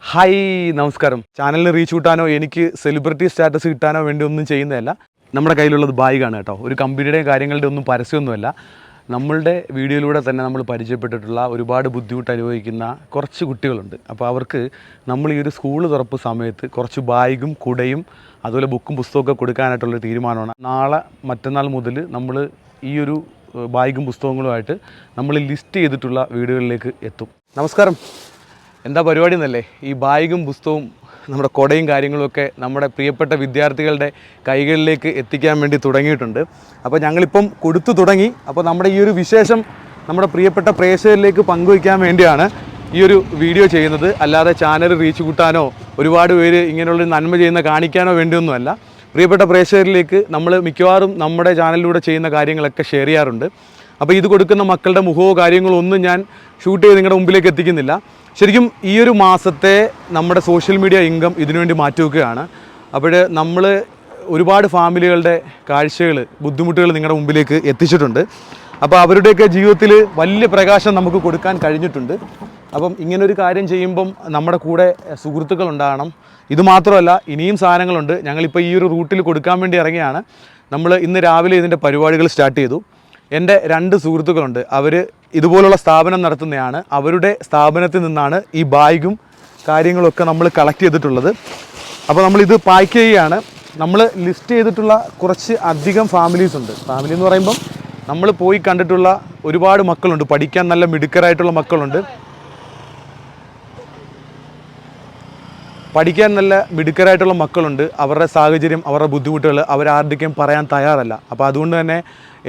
Hi നമസ്കാരം. ചാനലിന് reach കിട്ടാനോ എനിക്ക് സെലിബ്രിറ്റി സ്റ്റാറ്റസ് കിട്ടാനോ വേണ്ടി ഒന്നും ചെയ്യുന്നതല്ല. നമ്മുടെ കയ്യിലുള്ളത് ബാഗാണ് കേട്ടോ. ഒരു കമ്പനിയുടെയും കാര്യങ്ങളുടെ ഒന്നും പരസ്യമൊന്നുമല്ല. നമ്മളുടെ വീഡിയോയിലൂടെ തന്നെ നമ്മൾ പരിചയപ്പെട്ടിട്ടുള്ള ഒരുപാട് ബുദ്ധിമുട്ട് അനുഭവിക്കുന്ന കുറച്ച് കുട്ടികളുണ്ട്. അപ്പോൾ അവർക്ക് നമ്മൾ ഈ ഒരു സ്കൂൾ തുറപ്പ് സമയത്ത് കുറച്ച് ബാഗും കുടയും അതുപോലെ ബുക്കും പുസ്തകമൊക്കെ കൊടുക്കാനായിട്ടുള്ളൊരു തീരുമാനമാണ്. നാളെ മറ്റന്നാൾ മുതൽ നമ്മൾ ഈ ഒരു ബാഗും പുസ്തകങ്ങളുമായിട്ട് നമ്മൾ ലിസ്റ്റ് ചെയ്തിട്ടുള്ള വീടുകളിലേക്ക് എത്തും. നമസ്കാരം. എന്താ പരിപാടി എന്നല്ലേ, ഈ ബാഗും പുസ്തകവും നമ്മുടെ കുടയും കാര്യങ്ങളുമൊക്കെ നമ്മുടെ പ്രിയപ്പെട്ട വിദ്യാർത്ഥികളുടെ കൈകളിലേക്ക് എത്തിക്കാൻ വേണ്ടി തുടങ്ങിയിട്ടുണ്ട്. അപ്പോൾ ഞങ്ങളിപ്പം കൊടുത്തു തുടങ്ങി. അപ്പോൾ നമ്മുടെ ഈ ഒരു വിശേഷം നമ്മുടെ പ്രിയപ്പെട്ട പ്രേക്ഷകരിലേക്ക് പങ്കുവയ്ക്കാൻ വേണ്ടിയാണ് ഈ ഒരു വീഡിയോ ചെയ്യുന്നത്. അല്ലാതെ ചാനൽ റീച്ച് കൂട്ടാനോ ഒരുപാട് പേര് ഇങ്ങനെയുള്ള നന്മ ചെയ്യുന്ന കാണിക്കാനോ വേണ്ടിയൊന്നുമല്ല. പ്രിയപ്പെട്ട പ്രേക്ഷകരിലേക്ക് നമ്മൾ മിക്കവാറും നമ്മുടെ ചാനലിലൂടെ ചെയ്യുന്ന കാര്യങ്ങളൊക്കെ ഷെയർ ചെയ്യാറുണ്ട്. അപ്പോൾ ഇത് കൊടുക്കുന്ന മക്കളുടെ മുഖമോ കാര്യങ്ങളോ ഒന്നും ഞാൻ ഷൂട്ട് ചെയ്ത് നിങ്ങളുടെ മുമ്പിലേക്ക് എത്തിക്കുന്നില്ല. ശരിക്കും ഈ ഒരു മാസത്തെ നമ്മുടെ സോഷ്യൽ മീഡിയ ഇൻകം ഇതിനുവേണ്ടി മാറ്റിവെക്കുകയാണ്. അപ്പോൾ നമ്മൾ ഒരുപാട് ഫാമിലികളുടെ കാഴ്ചകൾ, ബുദ്ധിമുട്ടുകൾ നിങ്ങളുടെ മുമ്പിലേക്ക് എത്തിച്ചിട്ടുണ്ട്. അപ്പോൾ അവരുടെയൊക്കെ ജീവിതത്തിൽ വലിയ പ്രകാശം നമുക്ക് കൊടുക്കാൻ കഴിഞ്ഞിട്ടുണ്ട്. അപ്പം ഇങ്ങനൊരു കാര്യം ചെയ്യുമ്പം നമ്മുടെ കൂടെ സുഹൃത്തുക്കൾ ഉണ്ടാകണം. ഇതുമാത്രമല്ല, ഇനിയും സാധനങ്ങളുണ്ട്. ഞങ്ങളിപ്പോൾ ഈ ഒരു റൂട്ടിൽ കൊടുക്കാൻ വേണ്ടി ഇറങ്ങിയാണ്. നമ്മൾ ഇന്ന് രാവിലെ ഇതിൻ്റെ പരിപാടികൾ സ്റ്റാർട്ട് ചെയ്തു. എൻ്റെ 2 സുഹൃത്തുക്കളുണ്ട്. അവർ ഇതുപോലുള്ള സ്ഥാപനം നടത്തുന്നതാണ്. അവരുടെ സ്ഥാപനത്തിൽ നിന്നാണ് ഈ ബാഗും കാര്യങ്ങളൊക്കെ നമ്മൾ കളക്ട് ചെയ്തിട്ടുള്ളത്. അപ്പോൾ നമ്മളിത് പാക്ക് ചെയ്യുകയാണ്. നമ്മൾ ലിസ്റ്റ് ചെയ്തിട്ടുള്ള കുറച്ച് അധികം ഫാമിലീസ് ഉണ്ട്. ഫാമിലി എന്ന് പറയുമ്പം നമ്മൾ പോയി കണ്ടിട്ടുള്ള ഒരുപാട് മക്കളുണ്ട്. പഠിക്കാൻ നല്ല മിടുക്കരായിട്ടുള്ള മക്കളുണ്ട്. അവരുടെ സാഹചര്യം, അവരുടെ ബുദ്ധിമുട്ടുകൾ അവരാരുടെയും പറയാൻ തയ്യാറല്ല. അപ്പോൾ അതുകൊണ്ട് തന്നെ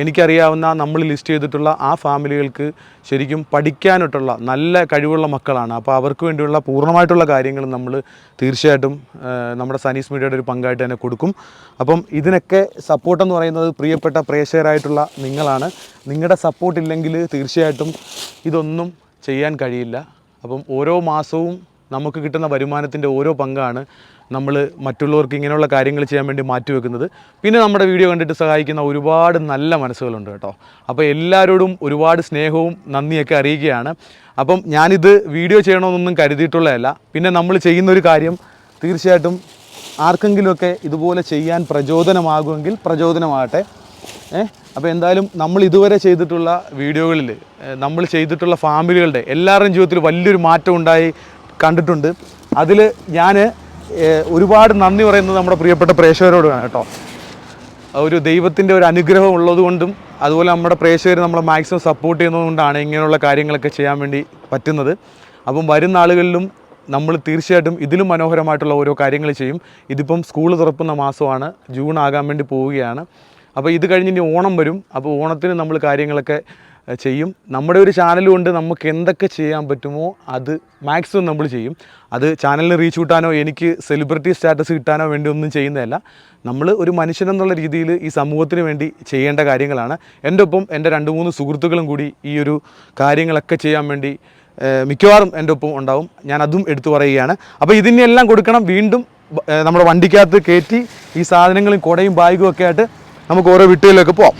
എനിക്കറിയാവുന്ന നമ്മൾ ലിസ്റ്റ് ചെയ്തിട്ടുള്ള ആ ഫാമിലികൾക്ക് ശരിക്കും പഠിക്കാനായിട്ടുള്ള നല്ല കഴിവുള്ള മക്കളാണ്. അപ്പോൾ അവർക്ക് വേണ്ടിയുള്ള പൂർണ്ണമായിട്ടുള്ള കാര്യങ്ങൾ നമ്മൾ തീർച്ചയായിട്ടും നമ്മുടെ സനീസ് മീഡിയയുടെ ഒരു പങ്കായിട്ട് തന്നെ കൊടുക്കും. അപ്പം ഇതിനൊക്കെ സപ്പോർട്ടെന്ന് പറയുന്നത് പ്രിയപ്പെട്ട പ്രേക്ഷകരായിട്ടുള്ള നിങ്ങളാണ്. നിങ്ങളുടെ സപ്പോർട്ടില്ലെങ്കിൽ തീർച്ചയായിട്ടും ഇതൊന്നും ചെയ്യാൻ കഴിയില്ല. അപ്പം ഓരോ മാസവും നമുക്ക് കിട്ടുന്ന വരുമാനത്തിൻ്റെ ഓരോ പങ്കാണ് നമ്മൾ മറ്റുള്ളവർക്ക് ഇങ്ങനെയുള്ള കാര്യങ്ങൾ ചെയ്യാൻ വേണ്ടി മാറ്റിവെക്കുന്നത്. പിന്നെ നമ്മുടെ വീഡിയോ കണ്ടിട്ട് സഹായിക്കുന്ന ഒരുപാട് നല്ല മനസ്സുകളുണ്ട് കേട്ടോ. അപ്പോൾ എല്ലാവരോടും ഒരുപാട് സ്നേഹവും നന്ദിയൊക്കെ അറിയിക്കുകയാണ്. അപ്പം ഞാനിത് വീഡിയോ ചെയ്യണമെന്നൊന്നും കരുതിയിട്ടുള്ളതല്ല. പിന്നെ നമ്മൾ ചെയ്യുന്നൊരു കാര്യം തീർച്ചയായിട്ടും ആർക്കെങ്കിലുമൊക്കെ ഇതുപോലെ ചെയ്യാൻ പ്രചോദനമാകുമെങ്കിൽ പ്രചോദനമാകട്ടെ. അപ്പോൾ എന്തായാലും നമ്മൾ ഇതുവരെ ചെയ്തിട്ടുള്ള വീഡിയോകളിൽ നമ്മൾ ചെയ്തിട്ടുള്ള ഫാമിലികളുടെ എല്ലാവരുടെയും ജീവിതത്തിൽ വലിയൊരു മാറ്റം ഉണ്ടായി കണ്ടിട്ടുണ്ട്. അതിൽ ഞാൻ ഒരുപാട് നന്ദി പറയുന്നത് നമ്മുടെ പ്രിയപ്പെട്ട പ്രേക്ഷകരോടാണ് കേട്ടോ. ഒരു ദൈവത്തിൻ്റെ ഒരു അനുഗ്രഹം ഉള്ളതുകൊണ്ടും അതുപോലെ നമ്മുടെ പ്രേക്ഷകർ നമ്മളെ മാക്സിമം സപ്പോർട്ട് ചെയ്യുന്നതുകൊണ്ടാണ് ഇങ്ങനെയുള്ള കാര്യങ്ങളൊക്കെ ചെയ്യാൻ വേണ്ടി പറ്റുന്നത്. അപ്പം വരുന്ന ആളുകളിലും നമ്മൾ തീർച്ചയായിട്ടും ഇതിലും മനോഹരമായിട്ടുള്ള ഓരോ കാര്യങ്ങൾ ചെയ്യും. ഇതിപ്പം സ്കൂൾ തുറക്കുന്ന മാസമാണ്, ജൂൺ ആകാൻ വേണ്ടി പോവുകയാണ്. അപ്പോൾ ഇത് കഴിഞ്ഞ് ഇനി ഓണം വരും. അപ്പോൾ ഓണത്തിന് നമ്മൾ കാര്യങ്ങളൊക്കെ ചെയ്യും. നമ്മുടെ ഒരു ചാനൽ കൊണ്ട് നമുക്ക് എന്തൊക്കെ ചെയ്യാൻ പറ്റുമോ അത് മാക്സിമം നമ്മൾ ചെയ്യും. അത് ചാനലിന് റീച്ച് കിട്ടാനോ എനിക്ക് സെലിബ്രിറ്റി സ്റ്റാറ്റസ് കിട്ടാനോ വേണ്ടി ഒന്നും ചെയ്യുന്നതല്ല. നമ്മൾ ഒരു മനുഷ്യനെന്നുള്ള രീതിയിൽ ഈ സമൂഹത്തിന് വേണ്ടി ചെയ്യേണ്ട കാര്യങ്ങളാണ്. എൻ്റെ ഒപ്പം എൻ്റെ 2-3 സുഹൃത്തുക്കളും കൂടി ഈ ഒരു കാര്യങ്ങളൊക്കെ ചെയ്യാൻ വേണ്ടി മിക്കവാറും എൻ്റെ ഒപ്പം ഉണ്ടാവും. ഞാൻ അതും എടുത്തു പറയുകയാണ്. അപ്പോൾ ഇതിനെല്ലാം കൊടുക്കണം. വീണ്ടും നമ്മുടെ വണ്ടിക്കകത്ത് കയറ്റി ഈ സാധനങ്ങളും കുടയും ബാഗും ഒക്കെ ആയിട്ട് നമുക്ക് ഓരോ വീട്ടുകളിലൊക്കെ പോവാം.